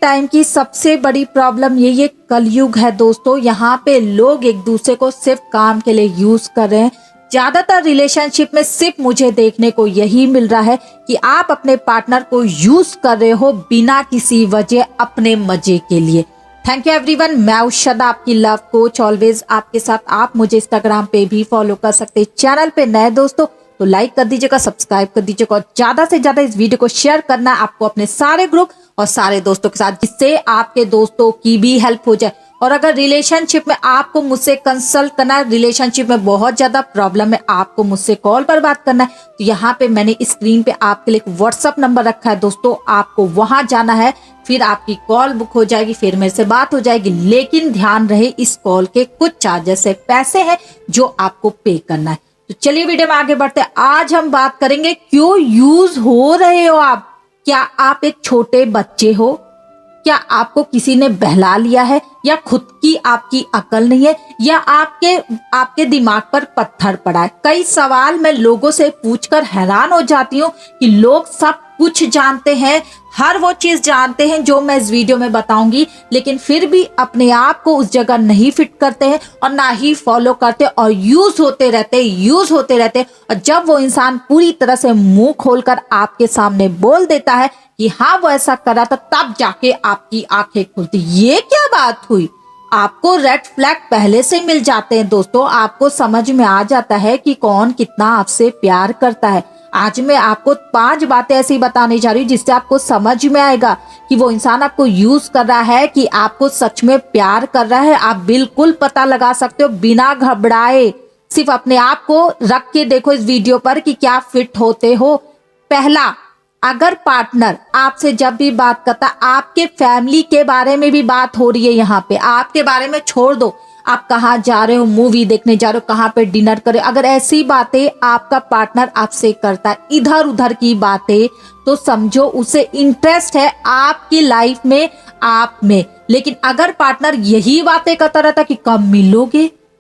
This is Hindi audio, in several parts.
टाइम की सबसे बड़ी प्रॉब्लम ये कलयुग है दोस्तों। यहाँ पे लोग एक दूसरे को सिर्फ काम के लिए यूज कर रहे हैं। ज्यादातर रिलेशनशिप में सिर्फ मुझे देखने को यही मिल रहा है कि आप अपने पार्टनर को यूज कर रहे हो बिना किसी वजह, अपने मजे के लिए। थैंक यू एवरीवन, मैं उषदा आपकी लव कोच, ऑलवेज आपके साथ। आप मुझे इंस्टाग्राम पे भी फॉलो कर सकते हैं। चैनल पे नए दोस्तों तो लाइक कर दीजिएगा, सब्सक्राइब कर दीजिएगा और ज्यादा से ज्यादा इस वीडियो को शेयर करना है आपको अपने सारे ग्रुप और सारे दोस्तों के साथ, जिससे आपके दोस्तों की भी हेल्प हो जाए। और अगर रिलेशनशिप में आपको मुझसे कंसल्ट करना है, रिलेशनशिप में बहुत ज्यादा प्रॉब्लम है, आपको मुझसे कॉल पर बात करना है, तो यहाँ पे मैंने स्क्रीन पे आपके लिए एक व्हाट्सअप नंबर रखा है दोस्तों। आपको वहां जाना है, फिर आपकी कॉल बुक हो जाएगी, फिर मेरे से बात हो जाएगी। लेकिन ध्यान रहे, इस कॉल के कुछ चार्जेस है, पैसे हैं जो आपको पे करना है। तो चलिए वीडियो में आगे बढ़ते हैं। आज हम बात करेंगे क्यों यूज हो रहे हो आप। क्या आप एक छोटे बच्चे हो? क्या आपको किसी ने बहला लिया है, या खुद की आपकी अकल नहीं है, या आपके दिमाग पर पत्थर पड़ा है? कई सवाल मैं लोगों से पूछकर हैरान हो जाती हूँ कि लोग सब कुछ जानते हैं, हर वो चीज जानते हैं जो मैं इस वीडियो में बताऊंगी, लेकिन फिर भी अपने आप को उस जगह नहीं फिट करते हैं और ना ही फॉलो करते और यूज होते रहते। और जब वो इंसान पूरी तरह से मुंह खोलकर आपके सामने बोल देता है कि हाँ वो ऐसा करा था, तब जाके आपकी आंखें खुलती। ये क्या बात हुई? आपको रेड फ्लैग पहले से मिल जाते हैं दोस्तों। आपको समझ में आ जाता है कि कौन कितना आपसे प्यार करता है। आज मैं आपको 5 बातें ऐसी बताने जा रही हूँ जिससे आपको समझ में आएगा कि वो इंसान आपको यूज कर रहा है कि आपको सच में प्यार कर रहा है। आप बिल्कुल पता लगा सकते हो बिना घबराए। सिर्फ अपने आप को रख के देखो इस वीडियो पर कि क्या फिट होते हो। पहला, अगर पार्टनर आपसे जब भी बात करता, आपके फैमिली के बारे में भी बात हो रही है, यहाँ पे आपके बारे में छोड़ दो, आप कहाँ जा रहे हो, मूवी देखने जा रहे हो, कहाँ पे डिनर करे, अगर ऐसी बातें आपका पार्टनर आपसे करता है, इधर उधर की बातें, तो समझो उसे इंटरेस्ट है आपकी लाइफ में, आप में। लेकिन अगर पार्टनर यही बातें करता रहता कि कब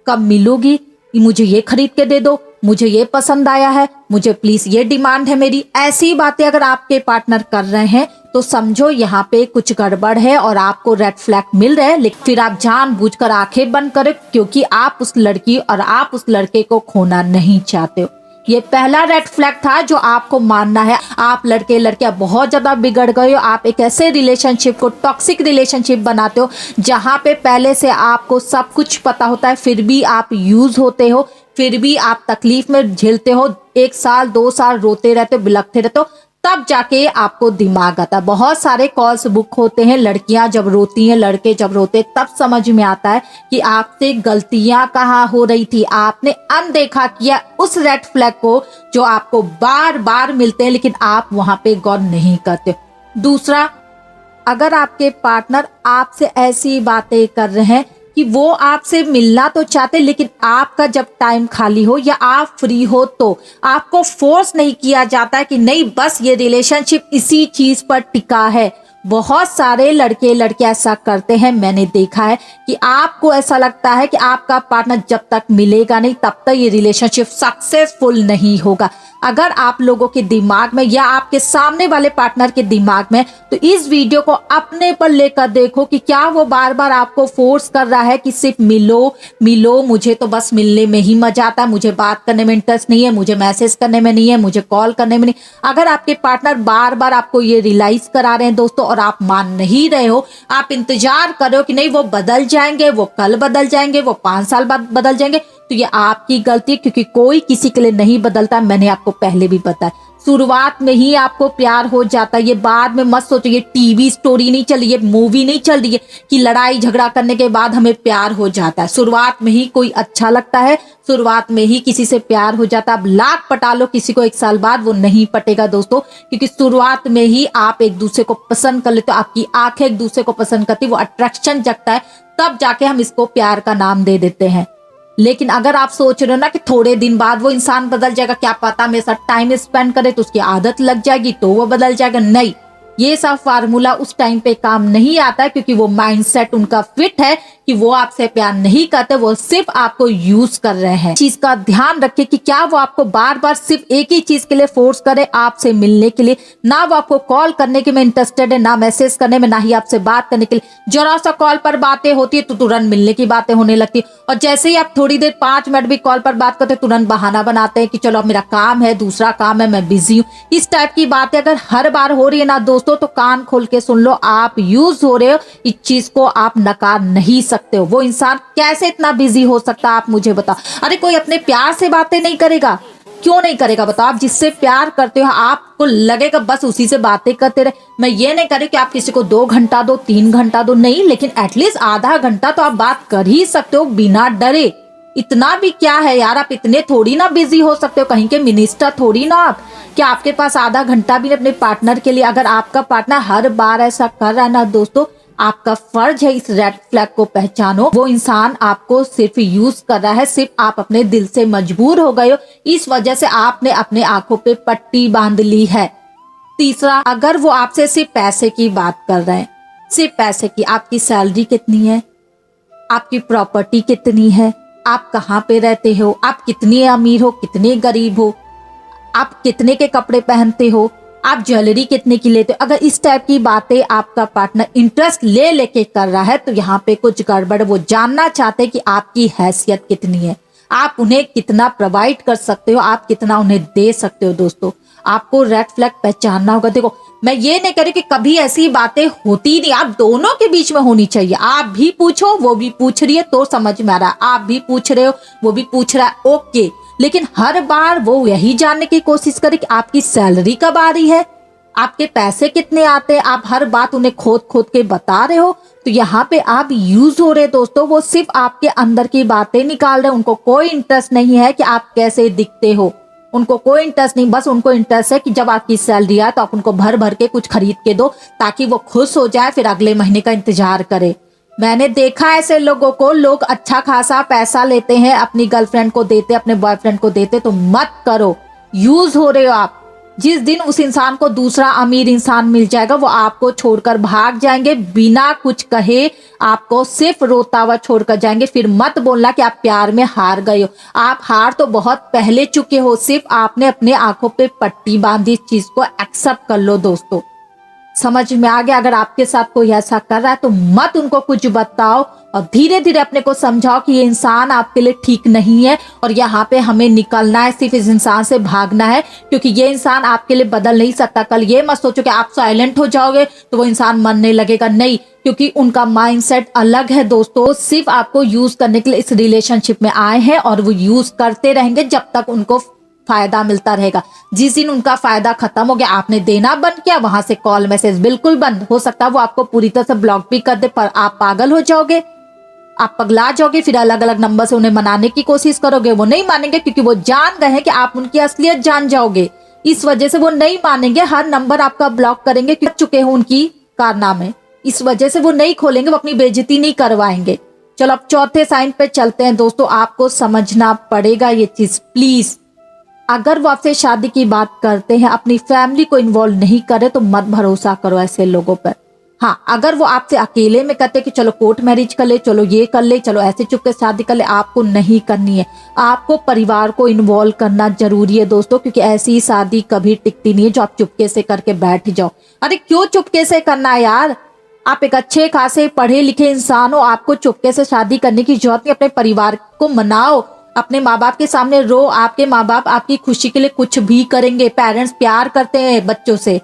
मिलोगी, मुझे ये खरीद के दे दो, मुझे ये पसंद आया है, मुझे प्लीज ये डिमांड है मेरी, ऐसी बातें अगर आपके पार्टनर कर रहे हैं तो समझो यहाँ पे कुछ गड़बड़ है और आपको रेड फ्लैग मिल रहे हैं। लेकिन फिर आप जानबूझकर आंखें बंद करें, क्योंकि आप उस लड़की और आप उस लड़के को खोना नहीं चाहते हो। ये पहला रेड फ्लैग था जो आपको मानना है। आप लड़के लड़कियां बहुत ज्यादा बिगड़ गए हो। आप एक ऐसे रिलेशनशिप को टॉक्सिक रिलेशनशिप बनाते हो जहां पे पहले से आपको सब कुछ पता होता है, फिर भी आप यूज होते हो, फिर भी आप तकलीफ में झेलते हो, 1 साल 2 साल रोते रहते हो, बिलखते रहते हो, तब जाके आपको दिमाग आता है। बहुत सारे कॉल्स बुक होते हैं, लड़कियां जब रोती हैं, लड़के जब रोते, तब समझ में आता है कि आपसे गलतियां कहाँ हो रही थी। आपने अनदेखा किया उस रेड फ्लैग को जो आपको बार बार मिलते हैं, लेकिन आप वहां पे गौर नहीं करते। दूसरा, अगर आपके पार्टनर आपसे ऐसी बातें कर रहे हैं कि वो आपसे मिलना तो चाहते, लेकिन आपका जब टाइम खाली हो या आप फ्री हो तो आपको फोर्स नहीं किया जाता है कि नहीं बस ये रिलेशनशिप इसी चीज पर टिका है। बहुत सारे लड़के लड़कियां ऐसा करते हैं, मैंने देखा है कि आपको ऐसा लगता है कि आपका पार्टनर जब तक मिलेगा नहीं तब तक ये रिलेशनशिप सक्सेसफुल नहीं होगा। अगर आप लोगों के दिमाग में या आपके सामने वाले पार्टनर के दिमाग में, तो इस वीडियो को अपने पर लेकर देखो कि क्या वो बार बार आपको फोर्स कर रहा है कि सिर्फ मिलो, मुझे तो बस मिलने में ही मजा आता है, मुझे बात करने में इंटरेस्ट नहीं है, मुझे मैसेज करने में नहीं है, मुझे कॉल करने में नहीं। अगर आपके पार्टनर बार बार आपको ये रियलाइज करा रहे हैं दोस्तों और आप मान नहीं रहे हो, आप इंतजार कर रहे हो कि नहीं वो बदल जाएंगे, वो कल बदल जाएंगे, वो 5 साल बाद बदल जाएंगे, तो ये आपकी गलती है, क्योंकि कोई किसी के लिए नहीं बदलता। मैंने आपको पहले भी बताया, शुरुआत में ही आपको प्यार हो जाता है। ये बाद में मत सोचो, ये टीवी स्टोरी नहीं चल रही है, मूवी नहीं चल रही है कि लड़ाई झगड़ा करने के बाद हमें प्यार हो जाता है। शुरुआत में ही कोई अच्छा लगता है, शुरुआत में ही किसी से प्यार हो जाता है। अब लाख पटा लो किसी को, 1 साल बाद वो नहीं पटेगा दोस्तों, क्योंकि शुरुआत में ही आप एक दूसरे को पसंद कर लेते हो, आपकी आंखें एक दूसरे को पसंद करती, वो अट्रैक्शन जगता है, तब जाके हम इसको प्यार का नाम दे देते हैं। लेकिन अगर आप सोच रहे हो ना कि थोड़े दिन बाद वो इंसान बदल जाएगा, क्या पता मेरे साथ टाइम स्पेंड करे तो उसकी आदत लग जाएगी तो वो बदल जाएगा, नहीं, ये सब फार्मूला उस टाइम पे काम नहीं आता है, क्योंकि वो माइंडसेट उनका फिट है कि वो आपसे प्यार नहीं करते, वो सिर्फ आपको यूज कर रहे हैं। चीज का ध्यान रखिए कि क्या वो आपको बार बार सिर्फ एक ही चीज के लिए फोर्स करे, आपसे मिलने के लिए। ना वो आपको कॉल करने के में इंटरेस्टेड है, ना मैसेज करने में, ना ही आपसे बात करने के लिए। जरा सा कॉल पर बातें होती है तो तुरंत मिलने की बातें होने लगती है, और जैसे ही आप थोड़ी देर 5 मिनट भी कॉल पर बात करते तुरंत बहाना बनाते हैं कि चलो अब मेरा काम है, दूसरा काम है, मैं बिजी हूँ। इस टाइप की बातें अगर हर बार हो रही है ना दोस्तों, तो कान खोल के सुन लो, आप यूज हो रहे हो। इस चीज को आप नकार नहीं सकते हो। वो इंसान कैसे इतना बिजी हो सकता है, आप मुझे बताओ। अरे कोई अपने प्यार से बातें नहीं करेगा? क्यों नहीं करेगा बताओ? आप जिससे प्यार करते हो आपको लगेगा बस उसी से बातें करते रहे। मैं ये नहीं कह रही कि आप किसी को 2 घंटा दो, 3 घंटा दो, नहीं, लेकिन एटलीस्ट आधा घंटा तो आप बात कर ही सकते हो बिना डरे। इतना भी क्या है यार, आप इतने थोड़ी ना बिजी हो सकते हो, कहीं के मिनिस्टर थोड़ी ना आप, कि आपके पास आधा घंटा भी अपने पार्टनर के लिए। अगर आपका पार्टनर हर बार ऐसा कर रहा है ना दोस्तों, आपका फर्ज है इस रेड फ्लैग को पहचानो। वो इंसान आपको सिर्फ यूज कर रहा है, सिर्फ आप अपने दिल से मजबूर हो गए हो, इस वजह से आपने अपने आंखों पे पट्टी बांध ली है। तीसरा, अगर वो आपसे सिर्फ पैसे की बात कर रहे हैं, सिर्फ पैसे की, आपकी सैलरी कितनी है, आपकी प्रॉपर्टी कितनी है, आप कहाँ पे रहते हो, आप कितने अमीर हो, कितने गरीब हो, आप कितने के कपड़े पहनते हो, आप ज्वेलरी कितने की लेते हो, अगर इस टाइप की बातें आपका पार्टनर इंटरेस्ट ले लेके कर रहा है तो यहाँ पे कुछ गड़बड़। वो जानना चाहते हैं कि आपकी हैसियत कितनी है, आप उन्हें कितना प्रोवाइड कर सकते हो, आप कितना उन्हें दे सकते हो। दोस्तों आपको रेड फ्लैग पहचानना होगा। देखो मैं ये नहीं कह रही कि कभी ऐसी बातें होती नहीं, आप दोनों के बीच में होनी चाहिए। आप भी पूछो, वो भी पूछ रही है तो समझ में आ रहा है, आप भी पूछ रहे हो, वो भी पूछ रहा है, ओके। लेकिन हर बार वो यही जानने की कोशिश करे कि आपकी सैलरी कब आ रही है, आपके पैसे कितने आते हैं, आप हर बात उन्हें खोद खोद के बता रहे हो, तो यहाँ पे आप यूज हो रहे दोस्तों। वो सिर्फ आपके अंदर की बातें निकाल रहे हैं, उनको कोई इंटरेस्ट नहीं है कि आप कैसे दिखते हो, उनको कोई इंटरेस्ट नहीं। बस उनको इंटरेस्ट है कि जब आपकी सैलरी आए तो आप उनको भर भर के कुछ खरीद के दो, ताकि वो खुश हो जाए, फिर अगले महीने का इंतजार करे। मैंने देखा ऐसे लोगों को, लोग अच्छा खासा पैसा लेते हैं, अपनी गर्लफ्रेंड को देते, अपने बॉयफ्रेंड को देते, तो मत करो, यूज हो रहे हो आप। जिस दिन उस इंसान को दूसरा अमीर इंसान मिल जाएगा, वो आपको छोड़कर भाग जाएंगे बिना कुछ कहे, आपको सिर्फ रोता हुआ छोड़कर जाएंगे। फिर मत बोलना कि आप प्यार में हार गए हो, आप हार तो बहुत पहले चुके हो, सिर्फ आपने अपने आंखों पे पट्टी बांधी। इस चीज को एक्सेप्ट कर लो दोस्तों। समझ में आ गया? अगर आपके साथ कोई ऐसा कर रहा है तो मत उनको कुछ बताओ, और धीरे धीरे अपने को समझाओ कि ये इंसान आपके लिए ठीक नहीं है, और यहाँ पे हमें निकलना है, सिर्फ इस इंसान से भागना है, क्योंकि ये इंसान आपके लिए बदल नहीं सकता। कल ये मत सोचो कि आप साइलेंट हो जाओगे तो वो इंसान मनने लगेगा, नहीं, क्योंकि उनका माइंडसेट अलग है दोस्तों। सिर्फ आपको यूज करने के लिए इस रिलेशनशिप में आए हैं, और वो यूज करते रहेंगे जब तक उनको फायदा मिलता रहेगा। जिस दिन उनका फायदा खत्म हो गया, आपने देना बंद किया, वहां से कॉल मैसेज बिल्कुल बंद, हो सकता है वो आपको पूरी तरह से ब्लॉक भी कर दे, पर आप पागल हो जाओगे, आप पगला जाओगे, फिर अलग अलग नंबर से उन्हें मनाने की कोशिश करोगे। वो नहीं मानेंगे, क्योंकि वो जान गए हैं कि आप उनकी असलियत जान जाओगे। इस वजह से वो नहीं मानेंगे, हर नंबर आपका ब्लॉक करेंगे, कर चुके हैं उनकी कारनामे, इस वजह से वो नहीं खोलेंगे, वो अपनी बेइज्जती नहीं करवाएंगे। चलो अब चौथे साइन पे चलते हैं दोस्तों। आपको समझना पड़ेगा ये चीज प्लीज। अगर वो आपसे शादी की बात करते हैं, अपनी फैमिली को इन्वॉल्व नहीं करे, तो मत भरोसा करो ऐसे लोगों पर। हाँ, अगर वो आपसे अकेले में कहते कि चलो कोर्ट मैरिज कर ले, चलो ये कर ले, चलो ऐसे चुपके शादी कर ले, आपको नहीं करनी है। आपको परिवार को इन्वॉल्व करना जरूरी है दोस्तों, क्योंकि ऐसी शादी कभी टिकती नहीं है जो आप चुपके से करके बैठ जाओ। अरे क्यों चुपके से करना है यार? आप एक अच्छे खासे पढ़े लिखे इंसान हो, आपको चुपके से शादी करने की जरूरत नहीं। अपने परिवार को मनाओ, अपने माँ बाप के सामने रो, आपके माँ बाप आपकी खुशी के लिए कुछ भी करेंगे। पेरेंट्स प्यार करते हैं बच्चों से।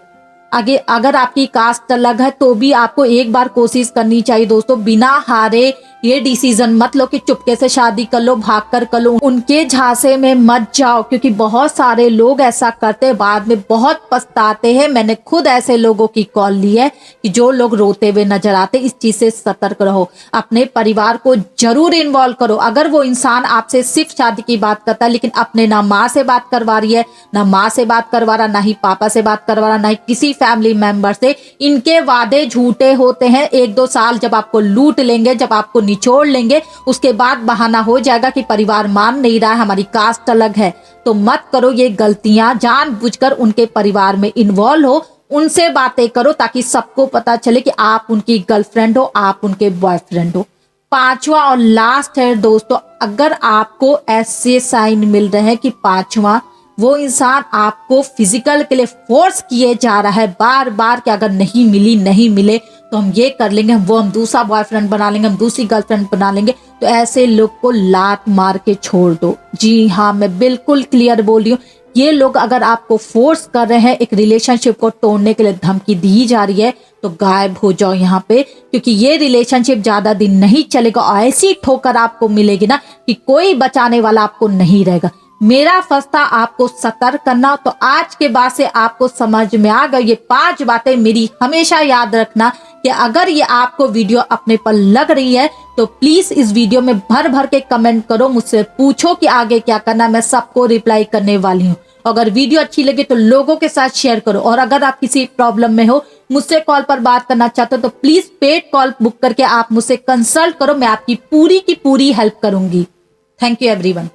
आगे अगर आपकी कास्ट अलग है तो भी आपको एक बार कोशिश करनी चाहिए दोस्तों। बिना हारे ये डिसीजन मत लो कि चुपके से शादी कर लो, भाग कर कर लो, उनके झांसे में मत जाओ, क्योंकि बहुत सारे लोग ऐसा करते हैं, बाद में बहुत पछताते हैं। मैंने खुद ऐसे लोगों की कॉल ली है कि जो लोग रोते हुए नजर आते। इस चीज से सतर्क रहो, अपने परिवार को जरूर इन्वॉल्व करो। अगर वो इंसान आपसे सिर्फ शादी की बात करता है, लेकिन अपने ना माँ से बात करवा रही है, ना माँ से बात करवा रहा, ना ही पापा से बात करवा रहा, ना ही किसी फैमिली मेंबर से, इनके वादे झूठे होते हैं। 1-2 साल जब आपको लूट लेंगे, जब आपको निचोड़ लेंगे, उसके बाद बहाना हो जाएगा कि परिवार मान नहीं रहा है, हमारी कास्ट अलग है। तो मत करो ये गलतियां, जानबूझकर उनके परिवार में इन्वॉल्व हो, उनसे बातें करो ताकि सबको पता चले कि आप उनकी गर्लफ्रेंड हो, आप उनके बॉयफ्रेंड हो। पांचवा और लास्ट है दोस्तों, अगर आपको ऐसे साइन मिल रहे हैं कि पांचवा वो इंसान आपको फिजिकल के लिए फोर्स किए जा रहा है बार बार कि अगर नहीं मिली नहीं मिले तो हम ये कर लेंगे, हम दूसरा बॉयफ्रेंड बना लेंगे, हम दूसरी गर्लफ्रेंड बना लेंगे, तो ऐसे लोग को लात मार के छोड़ दो। जी हाँ, मैं बिल्कुल क्लियर बोल रही हूँ। ये लोग अगर आपको फोर्स कर रहे हैं, एक रिलेशनशिप को तोड़ने के लिए धमकी दी जा रही है, तो गायब हो जाओ यहाँ पे, क्योंकि ये रिलेशनशिप ज्यादा दिन नहीं चलेगा और ऐसी ठोकर आपको मिलेगी ना कि कोई बचाने वाला आपको नहीं रहेगा। मेरा फर्ज था आपको सतर्क करना, तो आज के बाद से आपको समझ में आ गई ये 5 बातें। मेरी हमेशा याद रखना कि अगर ये आपको वीडियो अपने पर लग रही है तो प्लीज इस वीडियो में भर भर के कमेंट करो, मुझसे पूछो कि आगे क्या करना, मैं सबको रिप्लाई करने वाली हूँ। अगर वीडियो अच्छी लगे तो लोगों के साथ शेयर करो, और अगर आप किसी प्रॉब्लम में हो, मुझसे कॉल पर बात करना चाहते हो, तो प्लीज पेड कॉल बुक करके आप मुझसे कंसल्ट करो, मैं आपकी पूरी की पूरी हेल्प करूंगी। Thank you everyone.